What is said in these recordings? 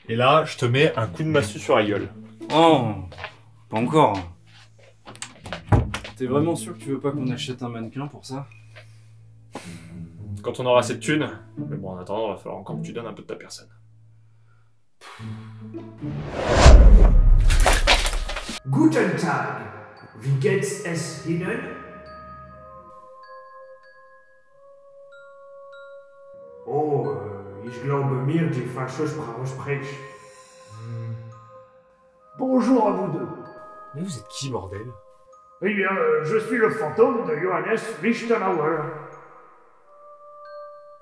Et là, je te mets un coup de massue sur la gueule. Oh, pas encore. T'es vraiment sûr que tu veux pas qu'on achète un mannequin pour ça? Quand on aura cette thune, mais bon, en attendant, il va falloir encore que tu donnes un peu de ta personne. Guten Tag. Wie geht's es Ihnen? Oh, ich glaube mir, die falsche Sprache spreche. Bonjour à vous deux. Mais vous êtes qui, bordel? Eh bien, je suis le fantôme de Johannes Lichtenauer.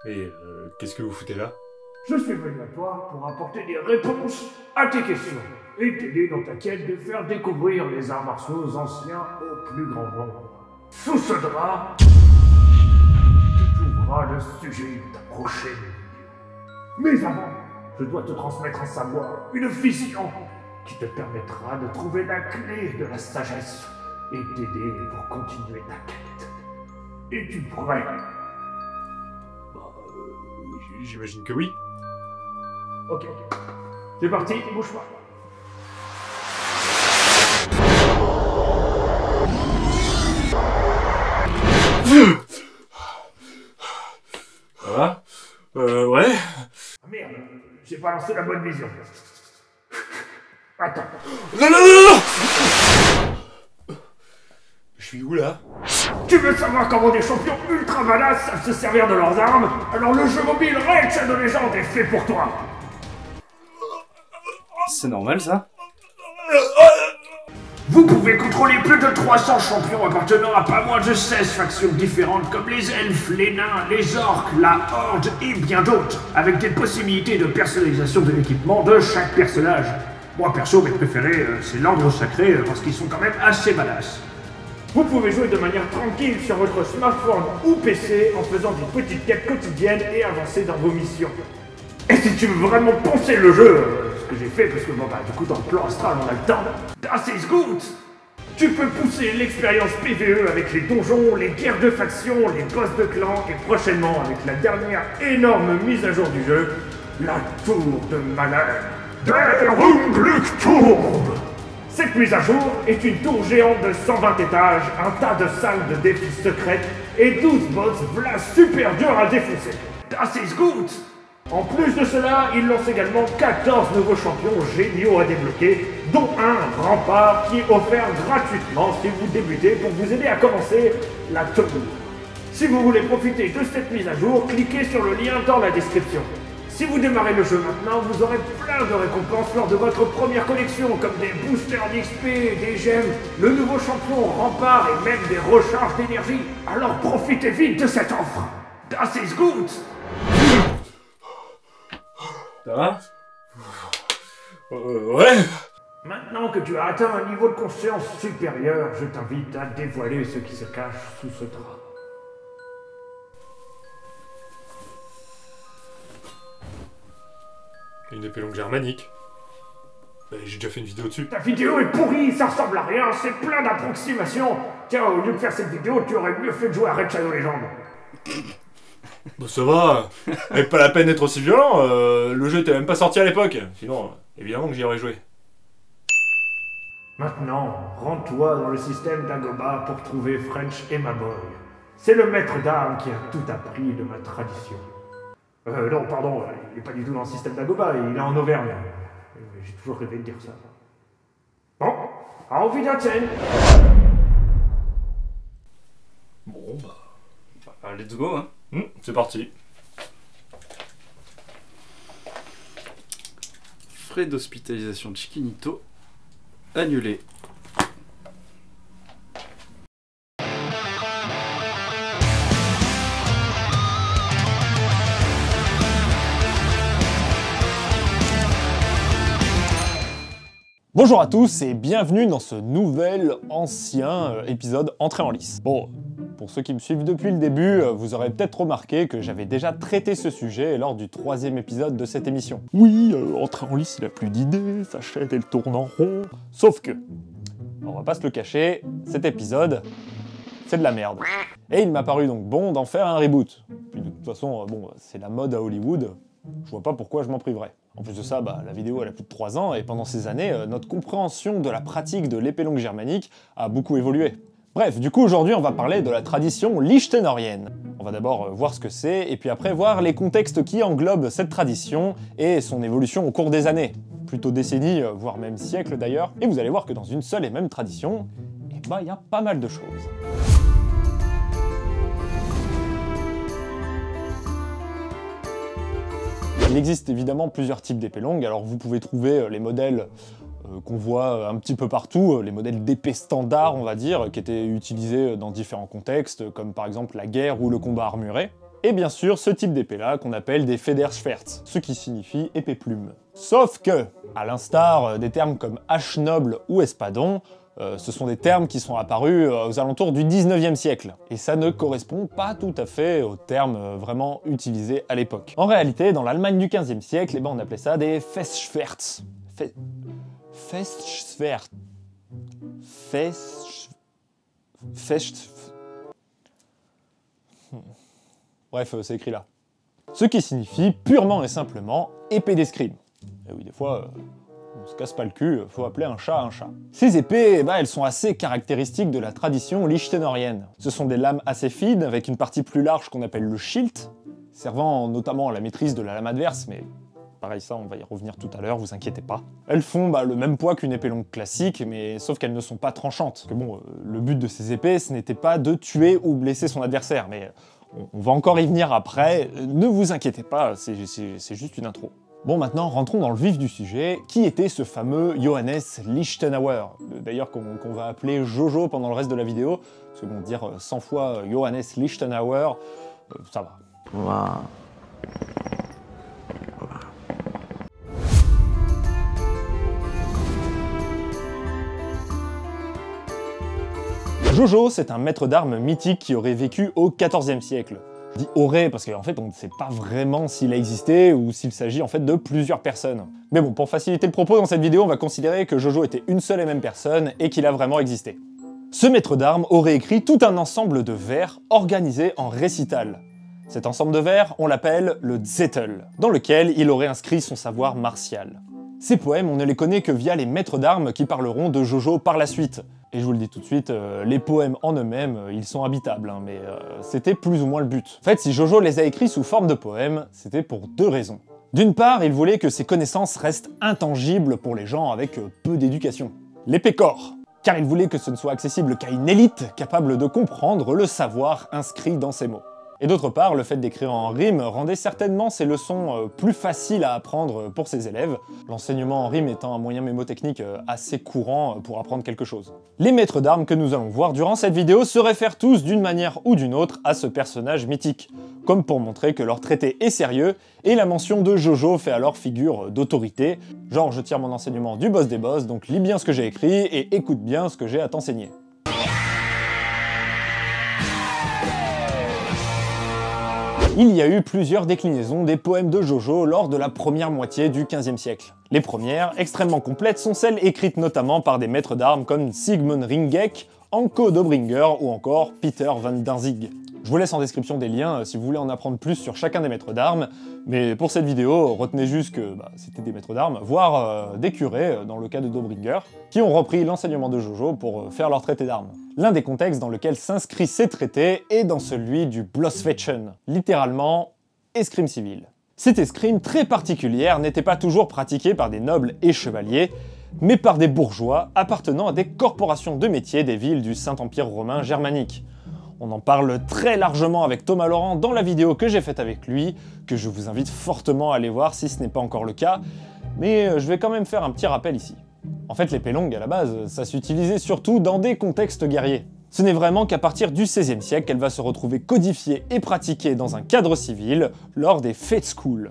Et qu'est-ce que vous foutez là? Je suis venu à toi pour apporter des réponses à tes questions et t'aider dans ta quête de faire découvrir les arts martiaux anciens au plus grand nombre. Sous ce drap, tu trouveras le sujet de ta prochaine vidéo. Mais avant, je dois te transmettre un savoir, une vision qui te permettra de trouver la clé de la sagesse et t'aider pour continuer ta quête. Es-tu prêt? J'imagine que oui. Ok. C'est parti, bouge pas. Ça va? Ouais. Ah merde, j'ai pas lancé la bonne vision. Attends. Non, non, non, non! Je suis où, là? Tu veux savoir comment des champions ultra badass savent se servir de leurs armes? Alors le jeu mobile Raid Shadow Legends est fait pour toi. C'est normal ça? Vous pouvez contrôler plus de 300 champions appartenant à pas moins de 16 factions différentes comme les elfes, les nains, les orques, la horde et bien d'autres, avec des possibilités de personnalisation de l'équipement de chaque personnage. Moi perso, mes préférés, c'est l'ordre sacré parce qu'ils sont quand même assez badass. Vous pouvez jouer de manière tranquille sur votre smartphone ou PC en faisant des petites quêtes quotidiennes et avancer dans vos missions. Et si tu veux vraiment penser le jeu, ce que j'ai fait parce que bon bah du coup dans le plan astral on a le temps, das ist gut! Tu peux pousser l'expérience PvE avec les donjons, les guerres de factions, les boss de clan et prochainement avec la dernière énorme mise à jour du jeu, la Tour de Malheur. Der Unglücksturm! Cette mise à jour est une tour géante de 120 étages, un tas de salles de défis secrètes et 12 boss v'là super durs à défoncer. Das ist gut! En plus de cela, ils lancent également 14 nouveaux champions géniaux à débloquer, dont un rempart qui est offert gratuitement si vous débutez pour vous aider à commencer la tour. Si vous voulez profiter de cette mise à jour, cliquez sur le lien dans la description. Si vous démarrez le jeu maintenant, vous aurez plein de récompenses lors de votre première collection, comme des boosters d'XP, des gemmes, le nouveau champion rempart et même des recharges d'énergie. Alors profitez vite de cette offre. Das ist gut! Ça va? Ouais. Maintenant que tu as atteint un niveau de conscience supérieur, je t'invite à dévoiler ce qui se cache sous ce drap. Une épée longue germanique. J'ai déjà fait une vidéo dessus. Ta vidéo est pourrie, ça ressemble à rien, c'est plein d'approximations. Tiens, au lieu de faire cette vidéo, tu aurais mieux fait de jouer à Raid Shadow Legends. Bah ça va. Avec pas la peine d'être aussi violent. Le jeu était même pas sorti à l'époque. Sinon, évidemment que j'y aurais joué. Maintenant, rends-toi dans le système d'Agoba pour trouver French Emma Boy. C'est le maître d'armes qui a tout appris de ma tradition. Non, pardon, il est pas du tout dans le système d'Agoba, il est en Auvergne. J'ai toujours rêvé de dire ça. Bon, auf Wiedersehen. Bon bah... Let's go hein. C'est parti. Frais d'hospitalisation de Chiquinito annulés. Bonjour à tous et bienvenue dans ce nouvel ancien épisode Entrée en lice. Bon, pour ceux qui me suivent depuis le début, vous aurez peut-être remarqué que j'avais déjà traité ce sujet lors du 3e épisode de cette émission. Oui, Entrée en lice, il a plus d'idées, sa chaîne elle tourne en rond. Sauf que, on va pas se le cacher, cet épisode, c'est de la merde. Et il m'a paru donc bon d'en faire un reboot. Puis de toute façon, bon, c'est la mode à Hollywood, je vois pas pourquoi je m'en priverais. En plus de ça, la vidéo elle a plus de 3 ans, et pendant ces années, notre compréhension de la pratique de l'épée longue germanique a beaucoup évolué. Bref, du coup aujourd'hui on va parler de la tradition lichtenorienne. On va d'abord voir ce que c'est, et puis après voir les contextes qui englobent cette tradition et son évolution au cours des années. Plutôt décennies, voire même siècles d'ailleurs, et vous allez voir que dans une seule et même tradition, il y a pas mal de choses. Il existe évidemment plusieurs types d'épées longues, alors vous pouvez trouver les modèles qu'on voit un petit peu partout, les modèles d'épées standards, on va dire, qui étaient utilisés dans différents contextes, comme par exemple la guerre ou le combat armuré. Et bien sûr, ce type d'épée-là qu'on appelle des Federschwerts, ce qui signifie épée plume. Sauf que, à l'instar des termes comme hache noble ou espadon, ce sont des termes qui sont apparus aux alentours du 19e siècle. Et ça ne correspond pas tout à fait aux termes vraiment utilisés à l'époque. En réalité, dans l'Allemagne du 15e siècle, on appelait ça des Festschwerts. Festschwert. Bref, c'est écrit là. Ce qui signifie purement et simplement épée d'escrime. Et oui, des fois, on se casse pas le cul, faut appeler un chat un chat. Ces épées, elles sont assez caractéristiques de la tradition lichtenorienne. Ce sont des lames assez fines, avec une partie plus large qu'on appelle le schild, servant notamment à la maîtrise de la lame adverse, mais pareil, ça, on va y revenir tout à l'heure, vous inquiétez pas. Elles font le même poids qu'une épée longue classique, mais sauf qu'elles ne sont pas tranchantes. Parce que bon, le but de ces épées, ce n'était pas de tuer ou blesser son adversaire, mais on va encore y venir après, ne vous inquiétez pas, c'est juste une intro. Bon, maintenant, rentrons dans le vif du sujet. Qui était ce fameux Johannes Lichtenauer? D'ailleurs, qu'on va appeler Jojo pendant le reste de la vidéo, parce que bon, dire 100 fois Johannes Lichtenauer, ça va. Wow. Jojo, c'est un maître d'armes mythique qui aurait vécu au XIVe siècle. Je dis aurait parce qu'en fait on ne sait pas vraiment s'il a existé ou s'il s'agit en fait de plusieurs personnes. Mais bon, pour faciliter le propos dans cette vidéo, on va considérer que Jojo était une seule et même personne et qu'il a vraiment existé. Ce maître d'armes aurait écrit tout un ensemble de vers organisés en récital. Cet ensemble de vers, on l'appelle le Zettel, dans lequel il aurait inscrit son savoir martial. Ces poèmes, on ne les connaît que via les maîtres d'armes qui parleront de Jojo par la suite. Et je vous le dis tout de suite, les poèmes en eux-mêmes, ils sont habitables, mais c'était plus ou moins le but. En fait, si Jojo les a écrits sous forme de poèmes, c'était pour deux raisons. D'une part, il voulait que ses connaissances restent intangibles pour les gens avec peu d'éducation. L'épée corps, car il voulait que ce ne soit accessible qu'à une élite capable de comprendre le savoir inscrit dans ces mots. Et d'autre part, le fait d'écrire en rime rendait certainement ces leçons plus faciles à apprendre pour ses élèves, l'enseignement en rime étant un moyen mémotechnique assez courant pour apprendre quelque chose. Les maîtres d'armes que nous allons voir durant cette vidéo se réfèrent tous d'une manière ou d'une autre à ce personnage mythique, comme pour montrer que leur traité est sérieux, et la mention de Jojo fait alors figure d'autorité, genre je tire mon enseignement du boss des boss, donc lis bien ce que j'ai écrit et écoute bien ce que j'ai à t'enseigner. Il y a eu plusieurs déclinaisons des poèmes de Jojo lors de la première moitié du XVe siècle. Les premières, extrêmement complètes, sont celles écrites notamment par des maîtres d'armes comme Sigmund Ringek, Anko Dobringer ou encore Peter van Danzig. Je vous laisse en description des liens si vous voulez en apprendre plus sur chacun des maîtres d'armes, mais pour cette vidéo, retenez juste que c'était des maîtres d'armes, voire des curés, dans le cas de Dobringer, qui ont repris l'enseignement de Jojo pour faire leur traité d'armes. L'un des contextes dans lequel s'inscrit ces traités est dans celui du Blossfechten, littéralement escrime civile. Cette escrime très particulière n'était pas toujours pratiquée par des nobles et chevaliers, mais par des bourgeois appartenant à des corporations de métiers des villes du Saint-Empire romain germanique. On en parle très largement avec Thomas Laurent dans la vidéo que j'ai faite avec lui, que je vous invite fortement à aller voir si ce n'est pas encore le cas, mais je vais quand même faire un petit rappel ici. En fait, l'épée longue, à la base, ça s'utilisait surtout dans des contextes guerriers. Ce n'est vraiment qu'à partir du XVIe siècle qu'elle va se retrouver codifiée et pratiquée dans un cadre civil lors des Fechtschule,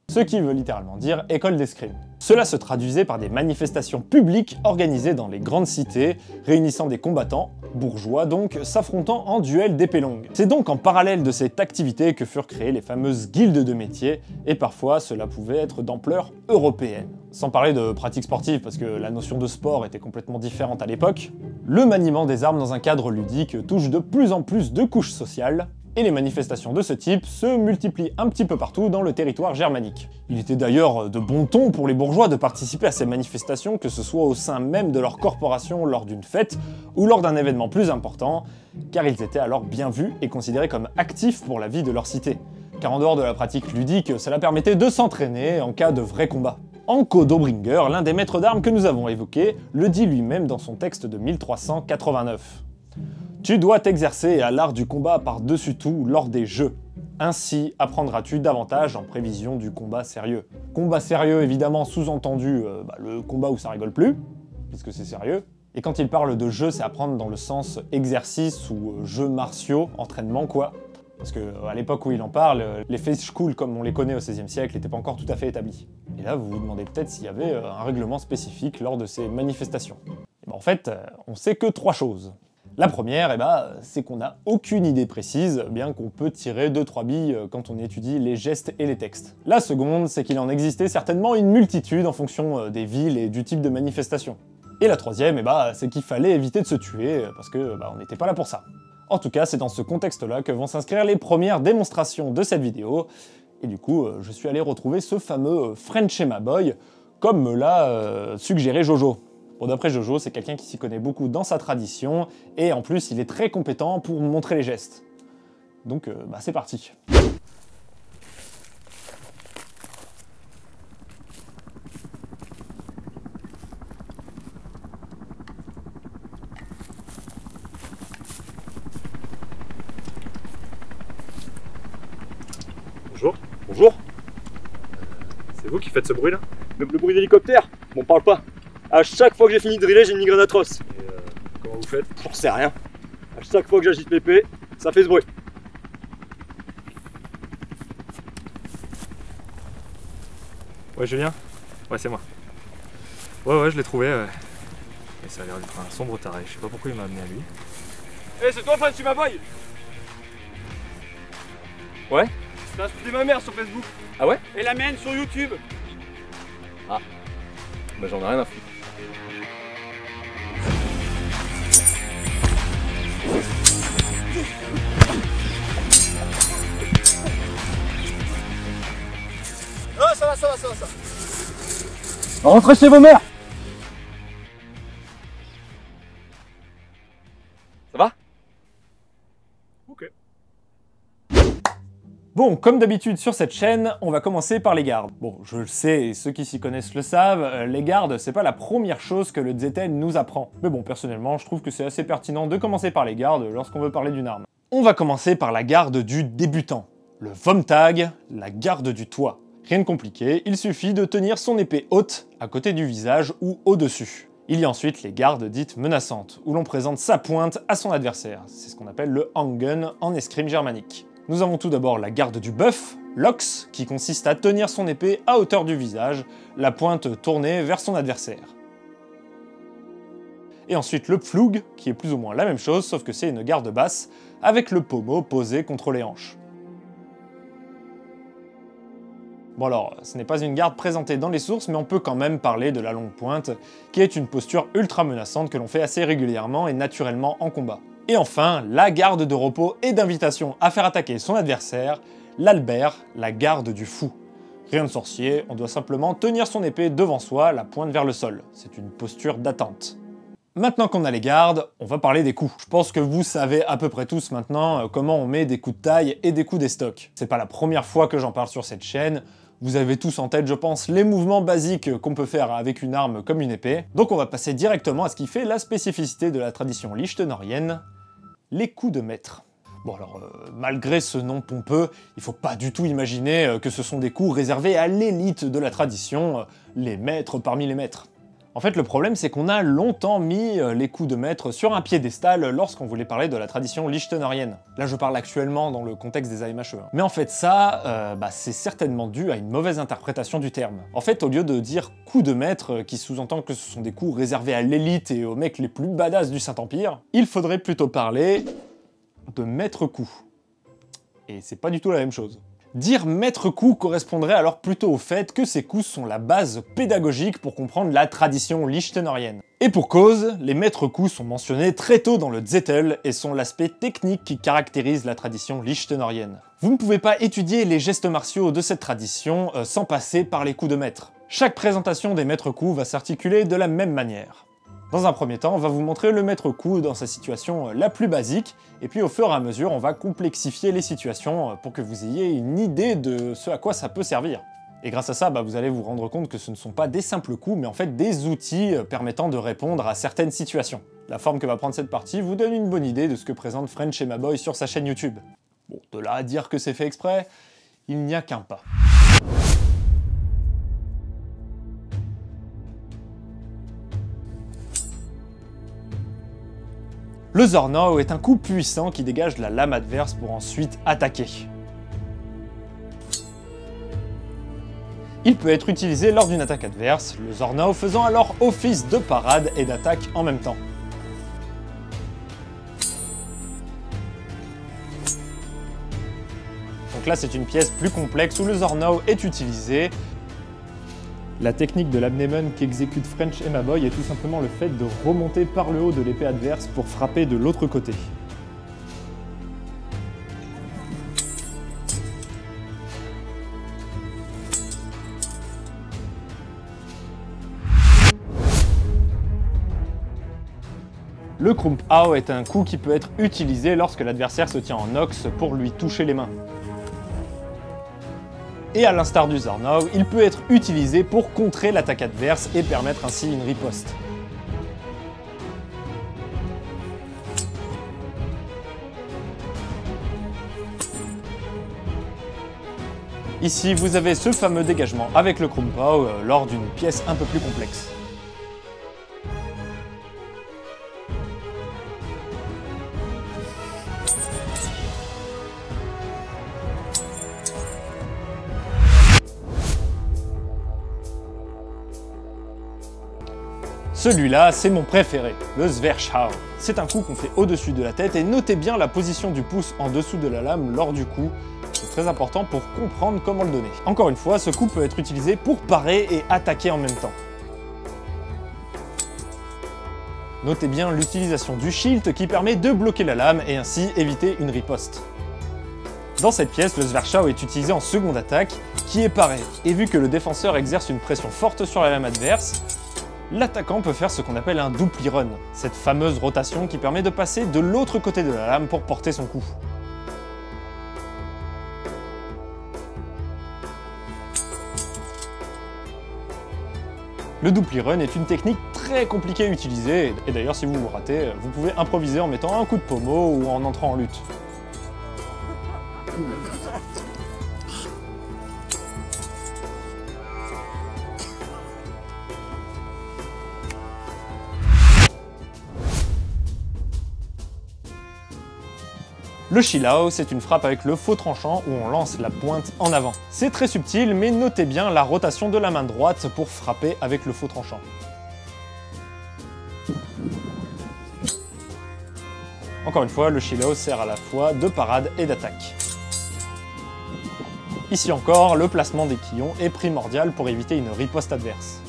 ce qui veut littéralement dire école d'escrime. Cela se traduisait par des manifestations publiques organisées dans les grandes cités, réunissant des combattants, bourgeois donc, s'affrontant en duel d'épée longue. C'est donc en parallèle de cette activité que furent créées les fameuses guildes de métiers, et parfois cela pouvait être d'ampleur européenne. Sans parler de pratiques sportives, parce que la notion de sport était complètement différente à l'époque, le maniement des armes dans un cadre ludique touche de plus en plus de couches sociales, Et les manifestations de ce type se multiplient un petit peu partout dans le territoire germanique. Il était d'ailleurs de bon ton pour les bourgeois de participer à ces manifestations, que ce soit au sein même de leur corporation lors d'une fête ou lors d'un événement plus important, car ils étaient alors bien vus et considérés comme actifs pour la vie de leur cité. Car en dehors de la pratique ludique, cela permettait de s'entraîner en cas de vrai combat. Anko Dobringer, l'un des maîtres d'armes que nous avons évoqué, le dit lui-même dans son texte de 1389. Tu dois t'exercer à l'art du combat par-dessus tout lors des jeux. Ainsi apprendras-tu davantage en prévision du combat sérieux. Combat sérieux, évidemment, sous-entendu le combat où ça rigole plus, puisque c'est sérieux. Et quand il parle de jeu, c'est apprendre dans le sens exercice ou jeux martiaux, entraînement quoi. Parce qu'à l'époque où il en parle, les Faithschools comme on les connaît au XVIe siècle n'étaient pas encore tout à fait établis. Et là, vous vous demandez peut-être s'il y avait un règlement spécifique lors de ces manifestations. Et en fait, on sait que 3 choses. La première, c'est qu'on n'a aucune idée précise, bien qu'on peut tirer 2-3 billes quand on étudie les gestes et les textes. La seconde, c'est qu'il en existait certainement une multitude en fonction des villes et du type de manifestation. Et la troisième, c'est qu'il fallait éviter de se tuer, parce que on n'était pas là pour ça. En tout cas, c'est dans ce contexte-là que vont s'inscrire les premières démonstrations de cette vidéo, et du coup, je suis allé retrouver ce fameux French Emma Boy, comme me l'a suggéré Jojo. Bon, d'après Jojo, c'est quelqu'un qui s'y connaît beaucoup dans sa tradition, et en plus, il est très compétent pour montrer les gestes. Donc, c'est parti. Bonjour. Bonjour. C'est vous qui faites ce bruit là? Même le bruit d'hélicoptère, m'en parle pas. À chaque fois que j'ai fini de driller, j'ai une migraine atroce. Et comment vous faites? J'en sais rien. À chaque fois que j'agite l'épée, ça fait ce bruit. Ouais, Julien? Ouais, c'est moi. Ouais, je l'ai trouvé. Et ça a l'air d'être un sombre taré. Je sais pas pourquoi il m'a amené à lui. Eh, c'est toi, French Emma Boy? Ouais. T'as insulté ma mère sur Facebook. Ah ouais? Et la mienne sur YouTube. Ah. Bah j'en ai rien à foutre. Ah, ça va. Rentrez chez vos mères. Ça va? Ok. Bon, comme d'habitude sur cette chaîne, on va commencer par les gardes. Bon, je le sais, et ceux qui s'y connaissent le savent, les gardes, c'est pas la première chose que le Zetten nous apprend. Mais bon, personnellement, je trouve que c'est assez pertinent de commencer par les gardes lorsqu'on veut parler d'une arme. On va commencer par la garde du débutant. Le Vomtag, la garde du toit. Rien de compliqué, il suffit de tenir son épée haute, à côté du visage ou au-dessus. Il y a ensuite les gardes dites menaçantes, où l'on présente sa pointe à son adversaire. C'est ce qu'on appelle le handgun en escrime germanique. Nous avons tout d'abord la garde du bœuf, l'ox, qui consiste à tenir son épée à hauteur du visage, la pointe tournée vers son adversaire. Et ensuite le pflug, qui est plus ou moins la même chose, sauf que c'est une garde basse, avec le pommeau posé contre les hanches. Bon alors, ce n'est pas une garde présentée dans les sources, mais on peut quand même parler de la longue pointe, qui est une posture ultra menaçante que l'on fait assez régulièrement et naturellement en combat. Et enfin, la garde de repos et d'invitation à faire attaquer son adversaire, l'Albert, la garde du fou. Rien de sorcier, on doit simplement tenir son épée devant soi, la pointe vers le sol. C'est une posture d'attente. Maintenant qu'on a les gardes, on va parler des coups. Je pense que vous savez à peu près tous maintenant comment on met des coups de taille et des coups d'estoc. C'est pas la première fois que j'en parle sur cette chaîne. Vous avez tous en tête, je pense, les mouvements basiques qu'on peut faire avec une arme comme une épée. Donc on va passer directement à ce qui fait la spécificité de la tradition lichtenorienne, les coups de maître. Bon alors, malgré ce nom pompeux, il faut pas du tout imaginer que ce sont des coups réservés à l'élite de la tradition, les maîtres parmi les maîtres. En fait, le problème, c'est qu'on a longtemps mis les coups de maître sur un piédestal lorsqu'on voulait parler de la tradition lichtenorienne. Là, je parle actuellement dans le contexte des AMHE. Mais en fait, ça, c'est certainement dû à une mauvaise interprétation du terme. En fait, au lieu de dire coups de maître, qui sous-entend que ce sont des coups réservés à l'élite et aux mecs les plus badass du Saint-Empire, il faudrait plutôt parler de maître-coup. Et c'est pas du tout la même chose. Dire maître coup correspondrait alors plutôt au fait que ces coups sont la base pédagogique pour comprendre la tradition liechtenorienne. Et pour cause, les maîtres coups sont mentionnés très tôt dans le Zettel et sont l'aspect technique qui caractérise la tradition liechtenorienne. Vous ne pouvez pas étudier les gestes martiaux de cette tradition sans passer par les coups de maître. Chaque présentation des maîtres coups va s'articuler de la même manière. Dans un premier temps, on va vous montrer le maître coup dans sa situation la plus basique, et puis au fur et à mesure, on va complexifier les situations pour que vous ayez une idée de ce à quoi ça peut servir. Et grâce à ça, vous allez vous rendre compte que ce ne sont pas des simples coups, mais en fait des outils permettant de répondre à certaines situations. La forme que va prendre cette partie vous donne une bonne idée de ce que présente French Emma Boy sur sa chaîne YouTube. Bon, de là à dire que c'est fait exprès, il n'y a qu'un pas. Le Zornau est un coup puissant qui dégage la lame adverse pour ensuite attaquer. Il peut être utilisé lors d'une attaque adverse, le Zornau faisant alors office de parade et d'attaque en même temps. Donc là c'est une pièce plus complexe où le Zornau est utilisé. La technique de l'abnehmen qu'exécute French Emma Boy est tout simplement le fait de remonter par le haut de l'épée adverse pour frapper de l'autre côté. Le Krumphau est un coup qui peut être utilisé lorsque l'adversaire se tient en ox pour lui toucher les mains. Et à l'instar du Zornau, il peut être utilisé pour contrer l'attaque adverse et permettre ainsi une riposte. Ici, vous avez ce fameux dégagement avec le Krumphau lors d'une pièce un peu plus complexe. Celui-là, c'est mon préféré, le Zwerchhau. C'est un coup qu'on fait au-dessus de la tête et notez bien la position du pouce en dessous de la lame lors du coup. C'est très important pour comprendre comment le donner. Encore une fois, ce coup peut être utilisé pour parer et attaquer en même temps. Notez bien l'utilisation du shield qui permet de bloquer la lame et ainsi éviter une riposte. Dans cette pièce, le Zwerchhau est utilisé en seconde attaque, qui est parée. Et vu que le défenseur exerce une pression forte sur la lame adverse, l'attaquant peut faire ce qu'on appelle un dupli run, cette fameuse rotation qui permet de passer de l'autre côté de la lame pour porter son coup. Le dupli run est une technique très compliquée à utiliser, et d'ailleurs si vous vous ratez, vous pouvez improviser en mettant un coup de pommeau ou en entrant en lutte. Le Schilao, c'est une frappe avec le faux tranchant où on lance la pointe en avant. C'est très subtil, mais notez bien la rotation de la main droite pour frapper avec le faux tranchant. Encore une fois, le Schilao sert à la fois de parade et d'attaque. Ici encore, le placement des quillons est primordial pour éviter une riposte adverse.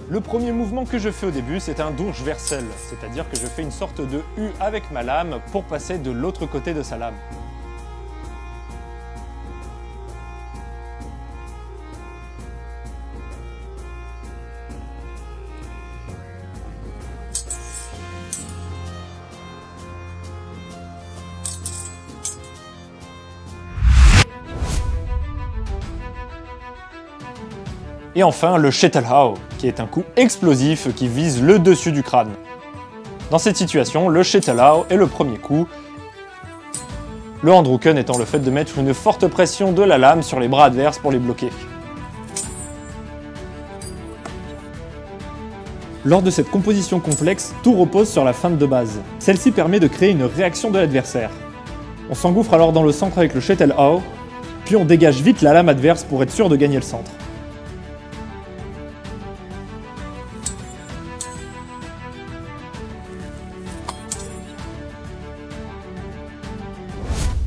Le premier mouvement que je fais au début, c'est un Durchwechsel, c'est-à-dire que je fais une sorte de U avec ma lame pour passer de l'autre côté de sa lame. Et enfin, le Schettelhau, qui est un coup explosif qui vise le dessus du crâne. Dans cette situation, le Schettelhau est le premier coup, le Handrücken étant le fait de mettre une forte pression de la lame sur les bras adverses pour les bloquer. Lors de cette composition complexe, tout repose sur la feinte de base. Celle-ci permet de créer une réaction de l'adversaire. On s'engouffre alors dans le centre avec le Schettelhau, puis on dégage vite la lame adverse pour être sûr de gagner le centre.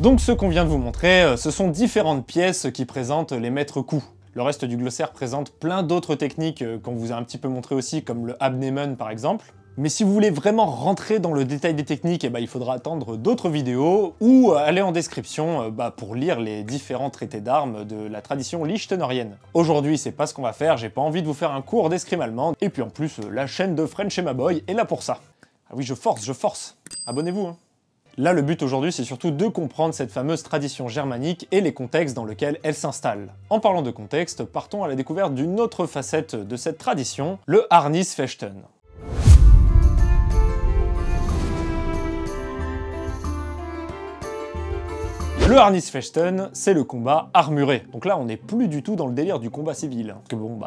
Donc ce qu'on vient de vous montrer, ce sont différentes pièces qui présentent les maîtres coups. Le reste du glossaire présente plein d'autres techniques qu'on vous a un petit peu montré aussi, comme le Abnehmen par exemple. Mais si vous voulez vraiment rentrer dans le détail des techniques, il faudra attendre d'autres vidéos ou aller en description pour lire les différents traités d'armes de la tradition liechtenérienne. Aujourd'hui, c'est pas ce qu'on va faire, j'ai pas envie de vous faire un cours d'escrime allemande, et puis en plus, la chaîne de French Emma Boy est là pour ça. Ah oui, je force. Abonnez-vous, hein. Là, le but aujourd'hui, c'est surtout de comprendre cette fameuse tradition germanique et les contextes dans lesquels elle s'installe. En parlant de contexte, partons à la découverte d'une autre facette de cette tradition, le Harnisfechten. Le Harnisfechten, c'est le combat armuré. Donc là, on n'est plus du tout dans le délire du combat civil. Parce que bon,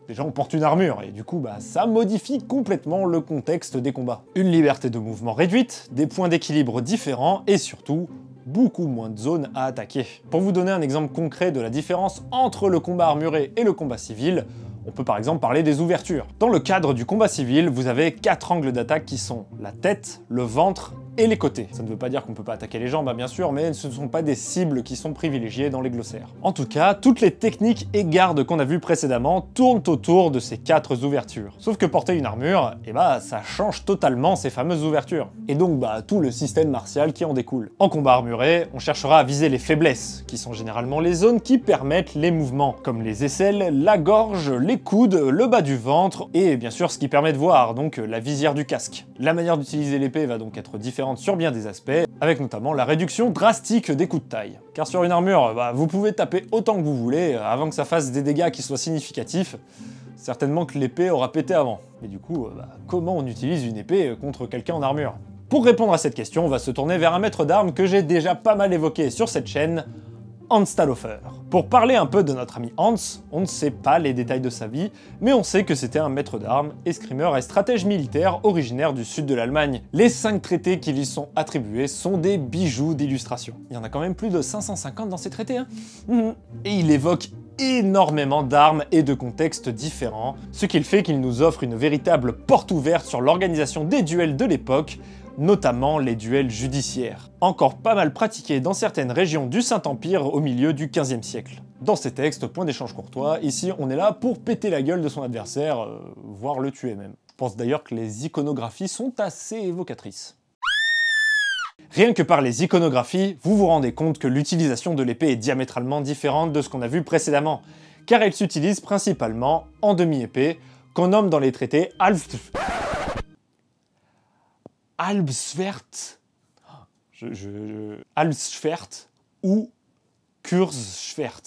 déjà on porte une armure, et du coup, ça modifie complètement le contexte des combats. Une liberté de mouvement réduite, des points d'équilibre différents, et surtout, beaucoup moins de zones à attaquer. Pour vous donner un exemple concret de la différence entre le combat armuré et le combat civil, on peut par exemple parler des ouvertures. Dans le cadre du combat civil, vous avez 4 angles d'attaque qui sont la tête, le ventre et les côtés. Ça ne veut pas dire qu'on peut pas attaquer les jambes, bien sûr, mais ce ne sont pas des cibles qui sont privilégiées dans les glossaires. En tout cas, toutes les techniques et gardes qu'on a vues précédemment tournent autour de ces 4 ouvertures. Sauf que porter une armure, ça change totalement ces fameuses ouvertures. Et donc, tout le système martial qui en découle. En combat armuré, on cherchera à viser les faiblesses, qui sont généralement les zones qui permettent les mouvements, comme les aisselles, la gorge, les coudes, le bas du ventre, et bien sûr ce qui permet de voir, donc la visière du casque. La manière d'utiliser l'épée va donc être différente sur bien des aspects, avec notamment la réduction drastique des coups de taille. Car sur une armure, vous pouvez taper autant que vous voulez, avant que ça fasse des dégâts qui soient significatifs. Certainement que l'épée aura pété avant. Mais du coup, comment on utilise une épée contre quelqu'un en armure? Pour répondre à cette question, on va se tourner vers un maître d'armes que j'ai déjà pas mal évoqué sur cette chaîne, Hans Talhofer. Pour parler un peu de notre ami Hans, on ne sait pas les détails de sa vie, mais on sait que c'était un maître d'armes, escrimeur et stratège militaire originaire du sud de l'Allemagne. Les 5 traités qui lui sont attribués sont des bijoux d'illustration. Il y en a quand même plus de 550 dans ces traités, hein. Et il évoque énormément d'armes et de contextes différents, ce qui fait qu'il nous offre une véritable porte ouverte sur l'organisation des duels de l'époque, notamment les duels judiciaires, encore pas mal pratiqués dans certaines régions du Saint-Empire au milieu du XVe siècle. Dans ces textes, point d'échange courtois, ici on est là pour péter la gueule de son adversaire, voire le tuer même. Je pense d'ailleurs que les iconographies sont assez évocatrices. Rien que par les iconographies, vous vous rendez compte que l'utilisation de l'épée est diamétralement différente de ce qu'on a vu précédemment, car elle s'utilise principalement en demi-épée, qu'on nomme dans les traités Halbschwert ou Kurzschwert.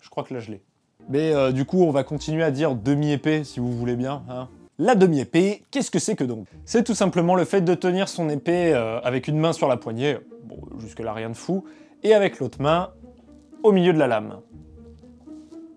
Je crois que là je l'ai. Mais du coup, on va continuer à dire demi-épée si vous voulez bien, hein. La demi-épée, qu'est-ce que c'est que donc? C'est tout simplement le fait de tenir son épée avec une main sur la poignée, bon, jusque-là rien de fou, et avec l'autre main au milieu de la lame.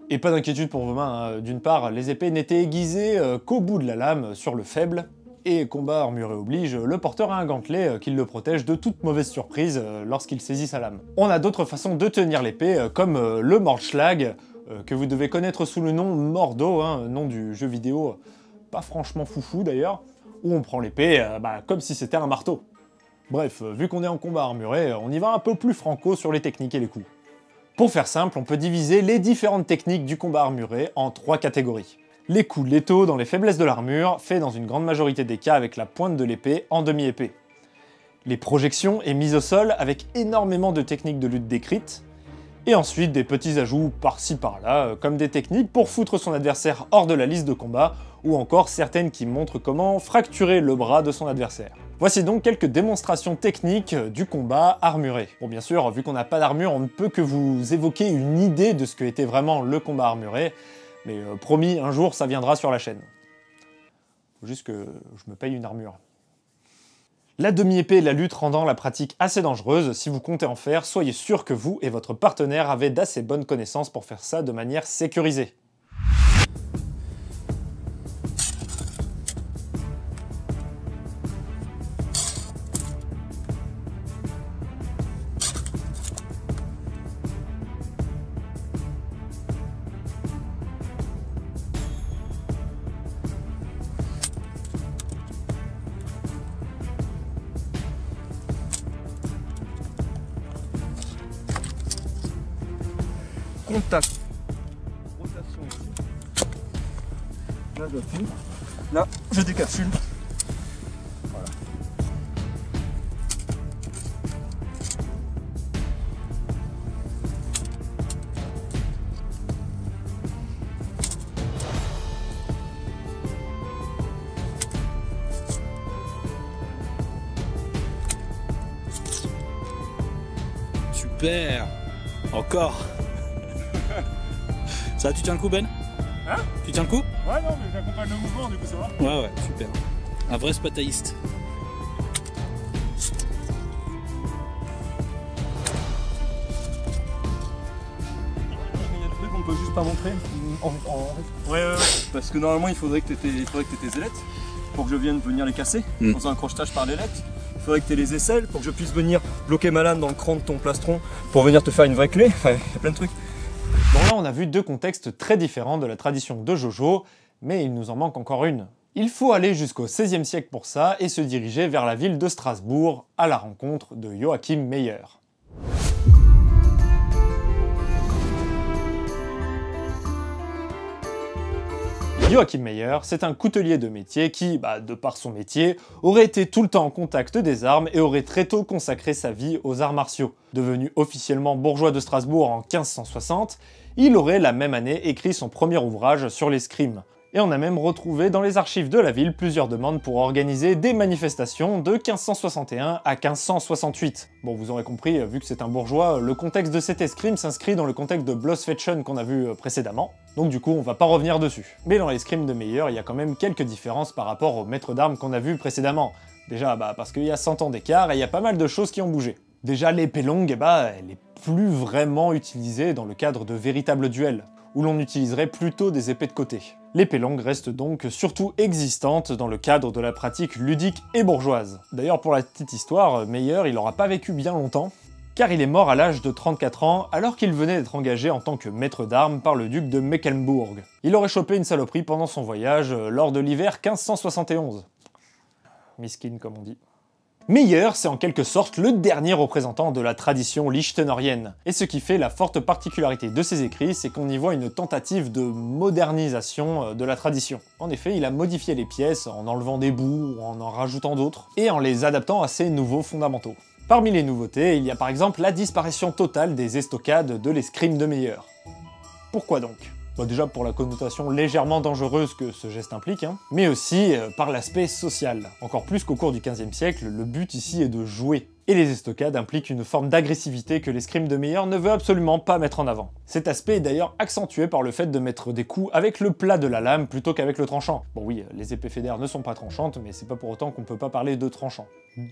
Et pas d'inquiétude pour vos mains, hein. D'une part, les épées n'étaient aiguisées qu'au bout de la lame, sur le faible, et combat armuré oblige, le porteur a un gantelet qui le protège de toute mauvaise surprise lorsqu'il saisit sa lame. On a d'autres façons de tenir l'épée, comme le Mordschlag, que vous devez connaître sous le nom Mordo, hein, nom du jeu vidéo pas franchement foufou d'ailleurs, où on prend l'épée comme si c'était un marteau. Bref, vu qu'on est en combat armuré, on y va un peu plus franco sur les techniques et les coups. Pour faire simple, on peut diviser les différentes techniques du combat armuré en 3 catégories. Les coups létaux dans les faiblesses de l'armure, faits dans une grande majorité des cas avec la pointe de l'épée en demi-épée. Les projections et mises au sol avec énormément de techniques de lutte décrites. Et ensuite des petits ajouts par-ci par-là, comme des techniques pour foutre son adversaire hors de la liste de combat, ou encore certaines qui montrent comment fracturer le bras de son adversaire. Voici donc quelques démonstrations techniques du combat armuré. Bon, bien sûr, vu qu'on n'a pas d'armure, on ne peut que vous évoquer une idée de ce que était vraiment le combat armuré, mais promis, un jour ça viendra sur la chaîne. Faut juste que je me paye une armure. La demi-épée et la lutte rendant la pratique assez dangereuse, si vous comptez en faire, soyez sûr que vous et votre partenaire avez d'assez bonnes connaissances pour faire ça de manière sécurisée. contact. Rotation ici. Là, j'appuie. Là, je décapsule. Voilà. Super. Encore. Ça va, tu tiens le coup, Ben? Hein? Tu tiens le coup? Ouais, non, mais j'accompagne le mouvement, du coup ça va. Ouais, super. Un vrai spataïste. Il y a des trucs qu'on peut juste pas montrer Ouais. parce que normalement il faudrait que tu aies tes ailettes pour que je vienne venir les casser dans un crochetage par l'ailette. Il faudrait que tu aies les aisselles pour que je puisse venir bloquer ma lame dans le cran de ton plastron pour venir te faire une vraie clé. Enfin, il y a plein de trucs. Bon, là, on a vu deux contextes très différents de la tradition de Jojo, mais il nous en manque encore une. Il faut aller jusqu'au XVIe siècle pour ça et se diriger vers la ville de Strasbourg à la rencontre de Joachim Meyer. Joachim Meyer, c'est un coutelier de métier qui, de par son métier, aurait été tout le temps en contact des armes et aurait très tôt consacré sa vie aux arts martiaux. Devenu officiellement bourgeois de Strasbourg en 1560, il aurait la même année écrit son premier ouvrage sur l'escrime. Et on a même retrouvé dans les archives de la ville plusieurs demandes pour organiser des manifestations de 1561 à 1568. Bon, vous aurez compris, vu que c'est un bourgeois, le contexte de cet escrime s'inscrit dans le contexte de Blossfetzen qu'on a vu précédemment, donc du coup on va pas revenir dessus. Mais dans l'escrime de Meyer, il y a quand même quelques différences par rapport au maître d'armes qu'on a vu précédemment. Déjà, parce qu'il y a 100 ans d'écart et il y a pas mal de choses qui ont bougé. Déjà, l'épée longue, elle est plus vraiment utilisée dans le cadre de véritables duels, où l'on utiliserait plutôt des épées de côté. L'épée longue reste donc surtout existante dans le cadre de la pratique ludique et bourgeoise. D'ailleurs, pour la petite histoire, Meyer, il n'aura pas vécu bien longtemps, car il est mort à l'âge de 34 ans alors qu'il venait d'être engagé en tant que maître d'armes par le duc de Mecklembourg. Il aurait chopé une saloperie pendant son voyage lors de l'hiver 1571. Miskin comme on dit. Meyer, c'est en quelque sorte le dernier représentant de la tradition lichtenerienne. Et ce qui fait la forte particularité de ses écrits, c'est qu'on y voit une tentative de modernisation de la tradition. En effet, il a modifié les pièces en enlevant des bouts ou en rajoutant d'autres, et en les adaptant à ses nouveaux fondamentaux. Parmi les nouveautés, il y a par exemple la disparition totale des estocades de l'escrime de Meyer. Pourquoi donc ? Déjà pour la connotation légèrement dangereuse que ce geste implique, mais aussi par l'aspect social. Encore plus qu'au cours du XVe siècle, le but ici est de jouer. Et les estocades impliquent une forme d'agressivité que l'escrime de Meyer ne veut absolument pas mettre en avant. Cet aspect est d'ailleurs accentué par le fait de mettre des coups avec le plat de la lame plutôt qu'avec le tranchant. Bon oui, les épées fédères ne sont pas tranchantes, mais c'est pas pour autant qu'on peut pas parler de tranchant.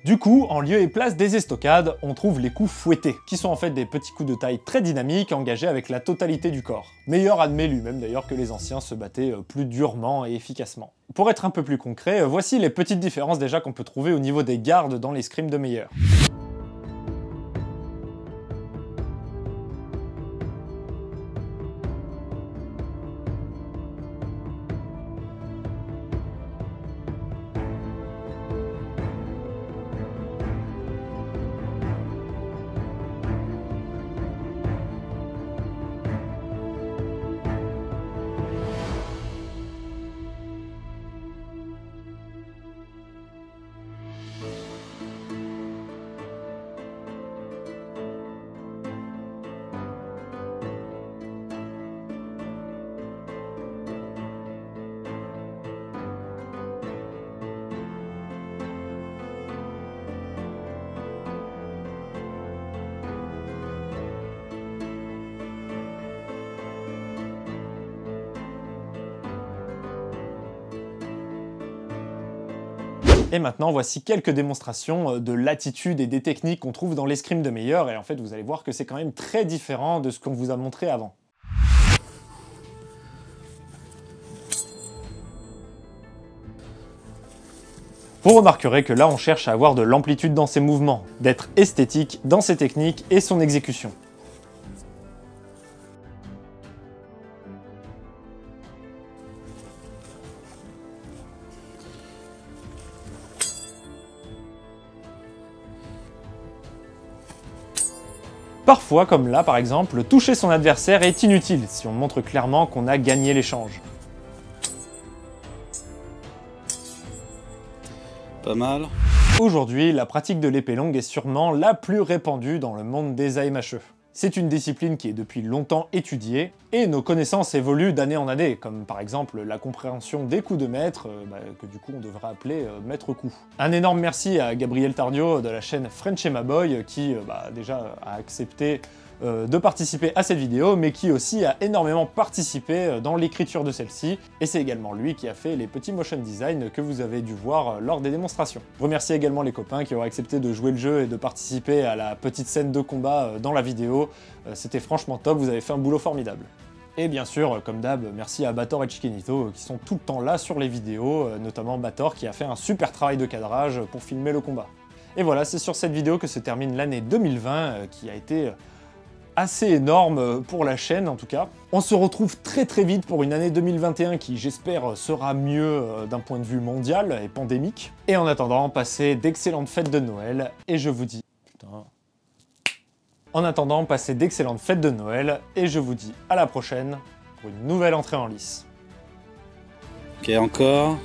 Du coup, en lieu et place des estocades, on trouve les coups fouettés, qui sont en fait des petits coups de taille très dynamiques engagés avec la totalité du corps. Meyer admet lui-même d'ailleurs que les anciens se battaient plus durement et efficacement. Pour être un peu plus concret, voici les petites différences déjà qu'on peut trouver au niveau des gardes dans l'escrime de Meyer. Et maintenant, voici quelques démonstrations de l'attitude et des techniques qu'on trouve dans l'escrime de Meyer, et en fait, vous allez voir que c'est quand même très différent de ce qu'on vous a montré avant. Vous remarquerez que là, on cherche à avoir de l'amplitude dans ses mouvements, d'être esthétique dans ses techniques et son exécution. Parfois, comme là par exemple, toucher son adversaire est inutile si on montre clairement qu'on a gagné l'échange. Pas mal. Aujourd'hui, la pratique de l'épée longue est sûrement la plus répandue dans le monde des AMHE. C'est une discipline qui est depuis longtemps étudiée, et nos connaissances évoluent d'année en année, comme par exemple la compréhension des coups de maître, que du coup on devrait appeler maître coup. Un énorme merci à Gabriel Tardio de la chaîne French Emma Boy, qui déjà a accepté de participer à cette vidéo, mais qui aussi a énormément participé dans l'écriture de celle-ci, et c'est également lui qui a fait les petits motion design que vous avez dû voir lors des démonstrations. Je remercie également les copains qui ont accepté de jouer le jeu et de participer à la petite scène de combat dans la vidéo, c'était franchement top, vous avez fait un boulot formidable. Et bien sûr, comme d'hab, merci à Bator et Chiquinito qui sont tout le temps là sur les vidéos, notamment Bator qui a fait un super travail de cadrage pour filmer le combat. Et voilà, c'est sur cette vidéo que se termine l'année 2020, qui a été assez énorme pour la chaîne en tout cas. On se retrouve très vite pour une année 2021 qui j'espère sera mieux d'un point de vue mondial et pandémique. Et en attendant, passez d'excellentes fêtes de Noël et je vous dis... En attendant, passez d'excellentes fêtes de Noël et je vous dis à la prochaine pour une nouvelle entrée en lice. Ok, encore.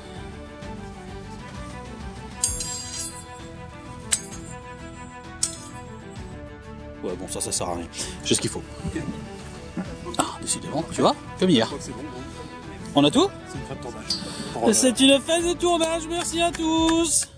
Ouais, bon, ça sert à rien. J'ai ce qu'il faut. Ah, décidément, tu vois, comme hier. On a tout ? C'est une fête de tournage. C'est une fête de tournage, merci à tous.